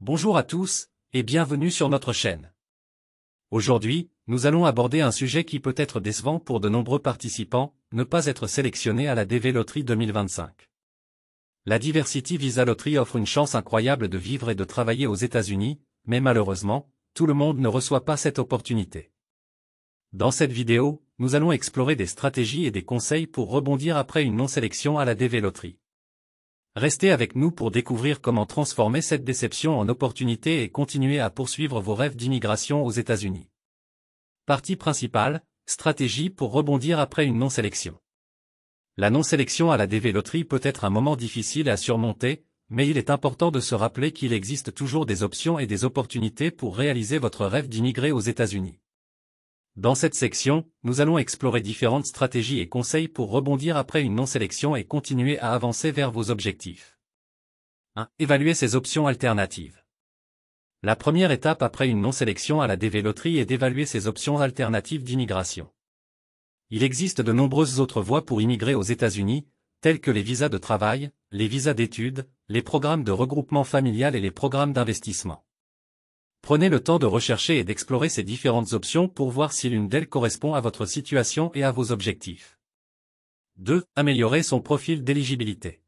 Bonjour à tous, et bienvenue sur notre chaîne. Aujourd'hui, nous allons aborder un sujet qui peut être décevant pour de nombreux participants, ne pas être sélectionné à la DV Lottery 2025. La Diversity Visa Lottery offre une chance incroyable de vivre et de travailler aux États-Unis, mais malheureusement, tout le monde ne reçoit pas cette opportunité. Dans cette vidéo, nous allons explorer des stratégies et des conseils pour rebondir après une non-sélection à la DV Lottery. Restez avec nous pour découvrir comment transformer cette déception en opportunité et continuer à poursuivre vos rêves d'immigration aux États-Unis. Partie principale, stratégie pour rebondir après une non-sélection. La non-sélection à la DV Lottery peut être un moment difficile à surmonter, mais il est important de se rappeler qu'il existe toujours des options et des opportunités pour réaliser votre rêve d'immigrer aux États-Unis. Dans cette section, nous allons explorer différentes stratégies et conseils pour rebondir après une non-sélection et continuer à avancer vers vos objectifs. 1. Évaluer ces options alternatives. La première étape après une non-sélection à la DV Lottery est d'évaluer ces options alternatives d'immigration. Il existe de nombreuses autres voies pour immigrer aux États-Unis, telles que les visas de travail, les visas d'études, les programmes de regroupement familial et les programmes d'investissement. Prenez le temps de rechercher et d'explorer ces différentes options pour voir si l'une d'elles correspond à votre situation et à vos objectifs. 2. Améliorer son profil d'éligibilité.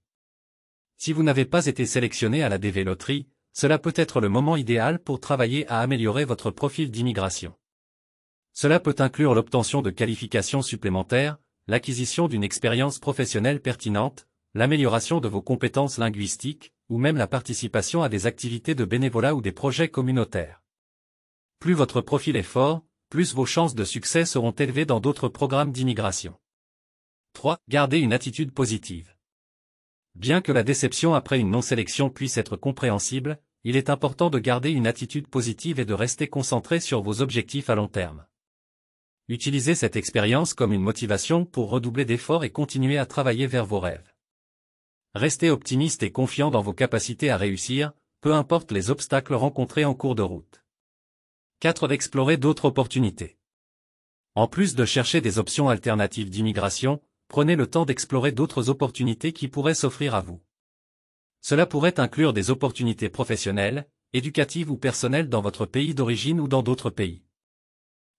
Si vous n'avez pas été sélectionné à la DV Lottery, cela peut être le moment idéal pour travailler à améliorer votre profil d'immigration. Cela peut inclure l'obtention de qualifications supplémentaires, l'acquisition d'une expérience professionnelle pertinente, l'amélioration de vos compétences linguistiques, ou même la participation à des activités de bénévolat ou des projets communautaires. Plus votre profil est fort, plus vos chances de succès seront élevées dans d'autres programmes d'immigration. 3. Gardez une attitude positive. Bien que la déception après une non-sélection puisse être compréhensible, il est important de garder une attitude positive et de rester concentré sur vos objectifs à long terme. Utilisez cette expérience comme une motivation pour redoubler d'efforts et continuer à travailler vers vos rêves. Restez optimiste et confiant dans vos capacités à réussir, peu importe les obstacles rencontrés en cours de route. 4. Explorer d'autres opportunités. En plus de chercher des options alternatives d'immigration, prenez le temps d'explorer d'autres opportunités qui pourraient s'offrir à vous. Cela pourrait inclure des opportunités professionnelles, éducatives ou personnelles dans votre pays d'origine ou dans d'autres pays.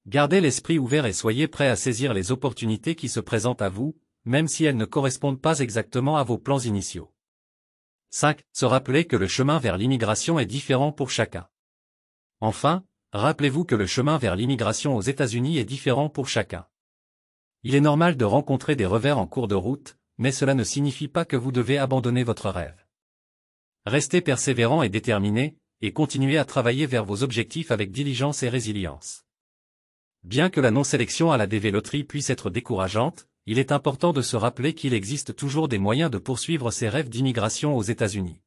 Gardez l'esprit ouvert et soyez prêt à saisir les opportunités qui se présentent à vous, même si elles ne correspondent pas exactement à vos plans initiaux. 5. Se rappeler que le chemin vers l'immigration est différent pour chacun. Enfin, rappelez-vous que le chemin vers l'immigration aux États-Unis est différent pour chacun. Il est normal de rencontrer des revers en cours de route, mais cela ne signifie pas que vous devez abandonner votre rêve. Restez persévérant et déterminé, et continuez à travailler vers vos objectifs avec diligence et résilience. Bien que la non-sélection à la DV Lottery puisse être décourageante, il est important de se rappeler qu'il existe toujours des moyens de poursuivre ses rêves d'immigration aux États-Unis.